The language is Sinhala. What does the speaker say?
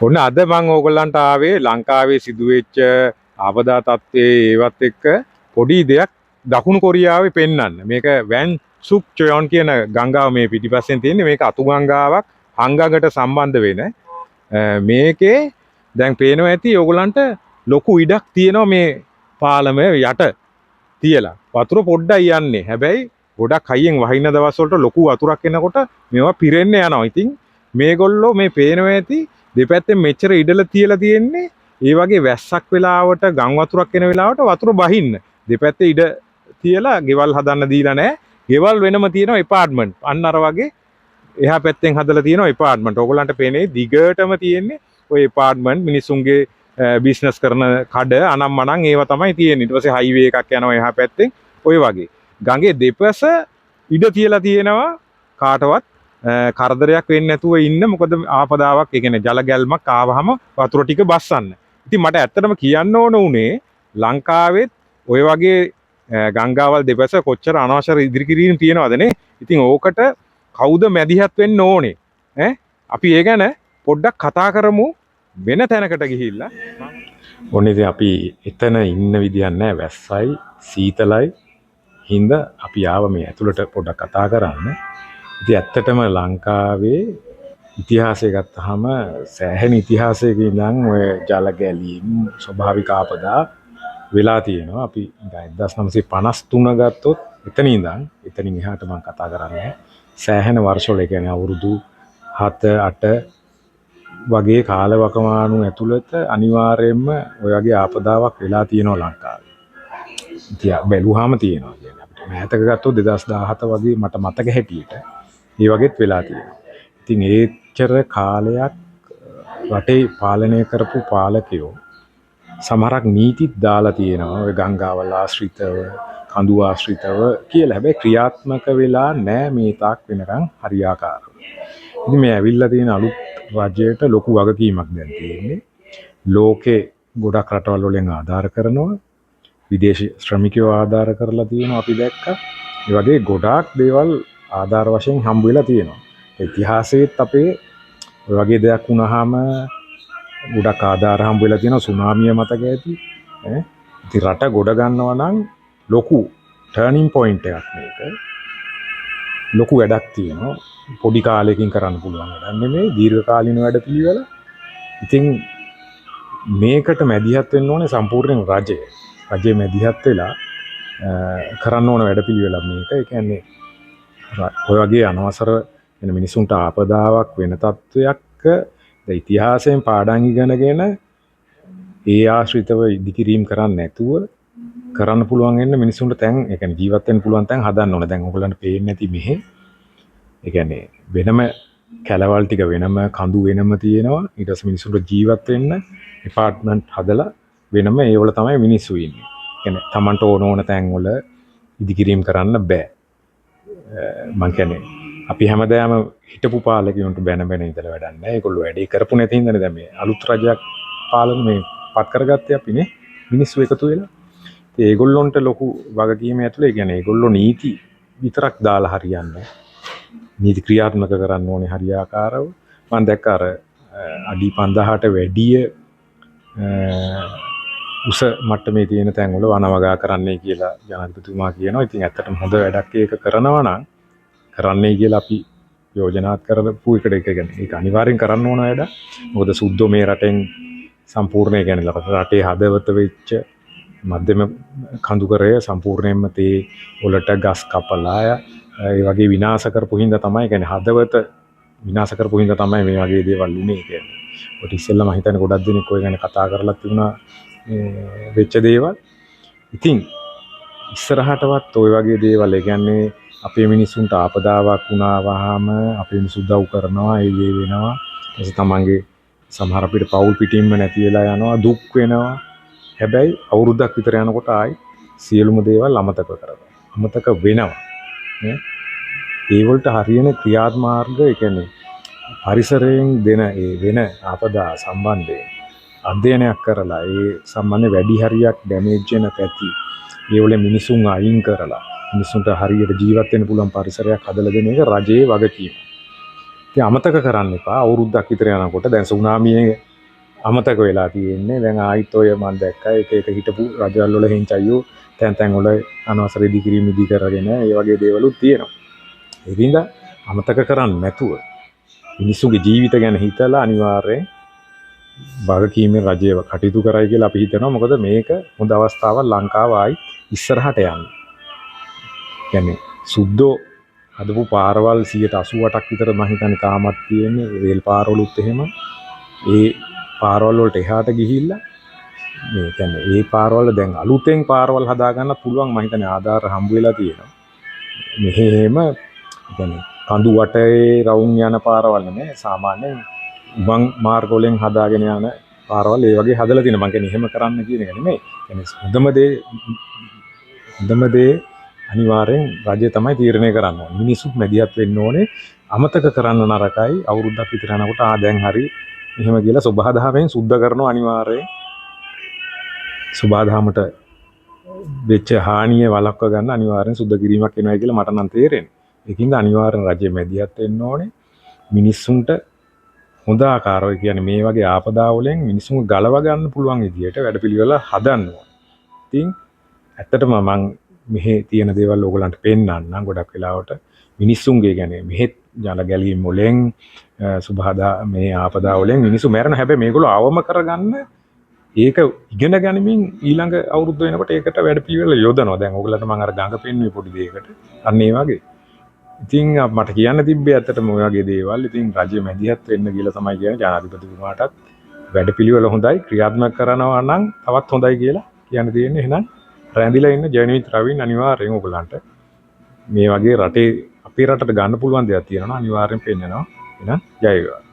ඔන්න අද මම ඕගොල්ලන්ට ආවේ ලංකාවේ සිදුවෙච්ච ආපදා තත්ත්වයේ ඒවත් එක්ක පොඩි දෙයක් දකුණු කොරියාවේ පෙන්වන්න. මේක වැන් සුක් චොයොන් කියන ගංගාව මේ පිටිපස්සෙන් තියෙන්නේ. මේක අතු ගංගාවක් හංගඟට සම්බන්ධ වෙන. මේකේ දැන් පේනවා ඇති ඕගොල්ලන්ට ලොකු ඉඩක් තියෙනවා මේ පාලම යට තියලා. වතුර පොඩ්ඩයි යන්නේ. හැබැයි ගොඩක් හයියෙන් වහින දවස් වලට ලොකු වතුරක් එනකොට මේවා පිරෙන්න යනවා. ඉතින් මේගොල්ලෝ මේ පේනවා ඇති දෙපැත්තෙන් මෙච්චර ඉඩල තියලා තියෙන්නේ ඒ වගේ වැස්සක් වෙලාවට ගම් වතුරක් එන වෙලාවට වතුර බහින්න. දෙපැත්තේ ඉඩ තියලා ගෙවල් හදන්න දීලා නැහැ. ගෙවල් වෙනම තියෙනවා එපාර්ට්මන්ට්. අන්න අර වගේ එහා පැත්තෙන් හදලා තියෙනවා එපාර්ට්මන්ට්. ඕගොල්ලන්ට පේන්නේ දිගටම තියෙන්නේ ඔය එපාර්ට්මන්ට් මිනිසුන්ගේ බිස්නස් කරන කඩ අනම්මනම් ඒවා තමයි තියෙන්නේ. ඊට පස්සේ හයිවේ එකක් යනවා එහා පැත්තෙන් ඔය වගේ. ගඟේ දෙපස ඉඩ තියලා තියෙනවා කාටවත් කරදරයක් වෙන්නේ නැතුව ඉන්න. මොකද ආපදාවක් ඒ කියන්නේ ජල ගැල්මක් ආවහම වතුර ටික බස්සන්න. ඉතින් මට ඇත්තටම කියන්න ඕන උනේ ලංකාවෙත් ඔය වගේ ගංගාවල් දෙපස කොච්චර අනවශ්‍ය ඉදිරි කිරීම තියෙනවද නේ. ඉතින් ඕකට කවුද මැදිහත් වෙන්න ඕනේ ඈ අපි ඒ ගැන පොඩ්ඩක් කතා කරමු වෙන තැනකට ගිහිල්ලා. ඔන්න ඉතින් අපි එතන ඉන්න විදියක් නැහැ. වැස්සයි සීතලයි හින්දා අපි ආව මේ ඇතුළට පොඩ්ඩක් කතා කරන්න. ඉතින් ඇත්තටම ලංකාවේ ඉතිහාසය ගත්තාම සෑහෙන ඉතිහාසයක ඉඳන් ඔය ජල ගැලීම් ස්වභාවික ආපදා වෙලා තියෙනවා. අපි 1953 ගත්තොත් එතනින් එහාට මම කතා කරන්නේ සෑහෙන වර්ෂවල, ඒ කියන්නේ අවුරුදු 7-8 වගේ කාලවකවානු ඇතුළත අනිවාර්යයෙන්ම ඔය වගේ ආපදාවක් වෙලා තියෙනවා ලංකාවේ. ඉතින් බැලුවාම තියෙනවා කියන්නේ අපිට මෑතක ගත්තොත් 2017 වගේ මට මතක හැටියට ඒ වගේත් වෙලා තියෙනවා. ඉතින් ඒච්චර කාලයක් රටේ පාලනය කරපු පාලකයෝ සමහරක් නීතිත් දාලා තියෙනවා ඔය ගංගාවල් ආශ්‍රිතව කඳු ආශ්‍රිතව කියලා. හැබැයි ක්‍රියාත්මක වෙලා නැහැ මේ තාක් වෙනකන් හරියාකාරව. ඉතින් මේ ඇවිල්ලා තියෙන අලුත් රජයට ලොකු වගකීමක් දැන් තියෙන්නේ. ලෝකේ ගොඩක් රටවල් වලින් ආධාර කරනවා. විදේශී ශ්‍රමිකයෝ ආධාර කරලා තියෙනවා අපි දැක්කා. ඒ වගේ ගොඩාක් දේවල් ආධාර වශයෙන් හම්බ වෙලා තියෙනවා. ඉතිහාසයේත් අපේ ඔය වගේ දෙයක් වුණාම ගොඩක් ආධාර හම්බ වෙලා තියෙනවා. සුනාමිය මතක ඇති ඈ. ඉතින් රට ගොඩ ගන්නවා නම් ලොකු ටර්නින් පොයින්ට් එකක් මේක. ලොකු වැඩක් තියෙනවා. පොඩි කාලයකින් කරන්න පුළුවන් වැඩක් නෙමෙයි, දීර්ඝකාලීන වැඩ පිළිවෙල. ඉතින් මේකට මැදිහත් වෙන්න ඕනේ සම්පූර්ණ රජය. රජය මැදිහත් වෙලා කරන්න ඕන වැඩ පිළිවෙලක් මේක. ඒ කියන්නේ ඔය වගේ අනවසර වෙන මිනිසුන්ට ආපදාවක් වෙන තත්වයක් ඉතිහාසයෙන් පාඩම් ඉගෙනගෙන ඒ ආශ්‍රිතව ඉදිකිරීම කරන්නේ නැතුව කරන්න පුළුවන් වෙන මිනිසුන්ට තැන්, ඒ කියන්නේ ජීවත් වෙන්න පුළුවන් තැන් හදන්න ඕන. දැන් ඔයගොල්ලන්ට පේන්නේ නැති මෙහෙ, ඒ කියන්නේ වෙනම කැලවල් ටික වෙනම කඳු වෙනම තියෙනවා. ඊට පස්සේ මිනිසුන්ට ජීවත් වෙන්න එපාර්ට්මන්ට් හදලා වෙනම ඒවල තමයි මිනිස්සු ඉන්නේ. කියන්නේ Tamanට ඕන තැන් වල ඉදිකිරීම කරන්න බෑ. මං කියන්නේ අපි හැමදාම හිටපු පාලකයන්ට බැන ඉඳලා වැඩක් නැහැ. ඒගොල්ලෝ වැඩේ කරපු නැති හින්දානේ දැන් මේ අලුත් රජයක් පාලන මේ පත් කරගත්තේ අපිනේ මිනිස්සු එකතු වෙලා. ඉතින් ඒගොල්ලොන්ට ලොකු වගකීමක් ඇතුළේ. ඒ කියන්නේ ඒගොල්ලෝ නීති විතරක් දාලා හරියන්නේ. නීති ක්‍රියාත්මක කරන්න ඕනේ හරියාකාරව. මම දැක්ක අර අඩි 5000ට වැඩිය උස මට්ටමේ තියෙන තැන් වල වනවගා කරන්නයි කියලා ජනාධිපතිතුමා කියනවා. ඉතින් ඇත්තටම හොඳ වැඩක් ඒක කරනවා නම් කරන්නයි කියලා අපි යෝජනාත් කරපු එකට එක කියන්නේ ඒක අනිවාර්යෙන් කරන්න ඕන වැඩ. මොකද සුද්ධෝ මේ රටෙන් සම්පූර්ණ කියන්නේ රටේ හදවත වෙච්ච මධ්‍යම කඳුකරය සම්පූර්ණයෙන්ම තේ වලට ගස් කපලා ඒ වගේ විනාශ කරපු හින්දා තමයි, කියන්නේ හදවත විනාශ කරපු හින්දා තමයි මේ වගේ දේවල් උනේ කියන්නේ. ඔය ඉස්සෙල්ලා මම හිතන්නේ ගොඩක් දෙනෙක් ඔය ගැන කතා කරලා තිබුණා වෙච්ච දේවල්. ඉතින් ඉස්සරහටවත් ඔය වගේ දේවල්, ඒ කියන්නේ අපේ මිනිස්සුන්ට ආපදාවක් වුණා වහම අපේ මිනිස්සු උදව් කරනවා, ඒ දේ වෙනවා. ඊට තමන්ගේ සමහර අපිට පවුල් පිටින්ම නැති වෙලා යනවා, දුක් වෙනවා. හැබැයි අවුරුද්දක් විතර යනකොට ආයි සියලුම දේවල් අමතක කරනවා. අමතක වෙනවා. ඒ වලට හරියන ක්‍රියාමාර්ග, ඒ කියන්නේ පරිසරයෙන් දෙන ඒ වෙන ආපදා සම්බන්ධයෙන් අධ්‍යයනයක් කරලා ඒ සම්බන්ධ වැඩි හරියක් ඩැමේජ් වෙන පැති ඒ වල මිනිසුන් අයින් කරලා මිනිසුන්ට හරියට ජීවත් වෙන්න පුළුවන් පරිසරයක් හදලා දෙන එක රජයේ වගකීම. ඉතින් අමතක කරන්න එපා. අවුරුද්දක් විතර යනකොට දැන් සුනාමියේ අමතක වෙලා තියෙන්නේ. දැන් ආයිත් ඔය මම දැක්කා එක එක හිටපු රජවල් වල හෙන්චයියෝ තැන් වල අනවසර ඉදිකිරීම ඉදි කරගෙන ඒ වගේ දේවලුත් තියෙනවා. ඉතින් අමතක කරන්නේ නැතුව මිනිස්සුගේ ජීවිත ගැන හිතලා අනිවාර්යෙන් වගකීමෙන් රජය කටයුතු කරයි කියලා අපි හිතනවා. මොකද මේක හොඳ අවස්ථාවක් ලංකාව ආයි ඉස්සරහට යන්න. කියන්නේ සුද්ධෝ හදපු පාරවල් 188ක් විතර මම හිතන්නේ තාමත් තියෙන්නේ රේල් පාරවලුත් එහෙම. ඒ පාරවල් වලට එහාට ගිහිල්ලා මේ කියන්නේ ඒ පාරවල දැන් අලුතෙන් පාරවල් හදා ගන්න පුළුවන් මම හිතන්නේ ආධාර හම්බ වෙලා තියෙනවා. මෙහෙම කියන්නේ කඳු වටේ රවුම් යන පාරවල් නෙමෙයි සාමාන්‍යයෙන් උබන් මාර්ග වලින් හදාගෙන යන පාරවල් ඒ වගේ හදලා තියෙනවා. මම කියන්නේ එහෙම කරන්න කියන එක නෙමෙයි. කියන්නේ හොඳම දේ අනිවාර්යෙන් රජය තමයි තීරණය කරන්න ඕනේ. මිනිස්සුත් මැදිහත් වෙන්න ඕනේ. අමතක කරන්න නරකයි. අවුරුද්දක් විතර යනකොට දැන් හරි එහෙම කියලා සබහාදහමෙන් සුද්ධ කරනවා අනිවාර්යෙන්. සබහාදහමට වෙච්ච හානිය වළක්ව ගන්න අනිවාර්යෙන් සුද්ධ කිරීමක් වෙනවා කියලා මට නම් තේරෙන්නේ. ඒකින්ද අනිවාර්යෙන් රජය මැදිහත් වෙන්න ඕනේ. මිනිස්සුන්ට හොඳ ආකාරව කියන්නේ මේ වගේ ආපදා වලින් මිනිස්සුන් ගලව ගන්න පුළුවන් විදියට වැඩපිළිවෙල හදන්න ඕනේ. ඉතින් ඇත්තටම මම මෙහි තියෙන දේවල් ඕගලන්ට පෙන්නන්නම් ගොඩක් වෙලාවට මිනිස්සුන්ගේ කියන්නේ මෙහෙත් ජල ගැලීම් වලින් සුබහදා මේ ආපදා වලින් මිනිස්සු මැරෙන හැබැයි මේගොල්ලෝ අවම කරගන්න ඒක ඉගෙන ගනිමින් ඊළඟ අවුරුද්ද වෙනකොට ඒකට වැඩපිළිවෙල යොදනවා. දැන් ඕගලන්ට මම අර ගඟ පෙන්නුවේ පොඩි දෙයකට. අන්න ඒ වගේ. ඉතින් මට කියන්න තිබ්බේ ඇත්තටම ඔය වගේ දේවල්. ඉතින් රජය මැදිහත් වෙන්න කියලා තමයි කියන්නේ ජනාධිපතිතුමාටත් වැඩපිළිවෙල හොඳයි ක්‍රියාත්මක කරනවා නම් තවත් හොඳයි කියලා කියන්න තියෙන්නේ. එහෙනම් රැඳිලා ඉන්න ජර්නවිත් රවින් අනිවාර්යෙන් ඔයගලන්ට මේ වගේ රටේ අපේ රටට ගන්න පුළුවන් දේවල් තියෙනවා අනිවාර්යෙන් පෙන්නනවා. එහෙනම් ජය වේවා.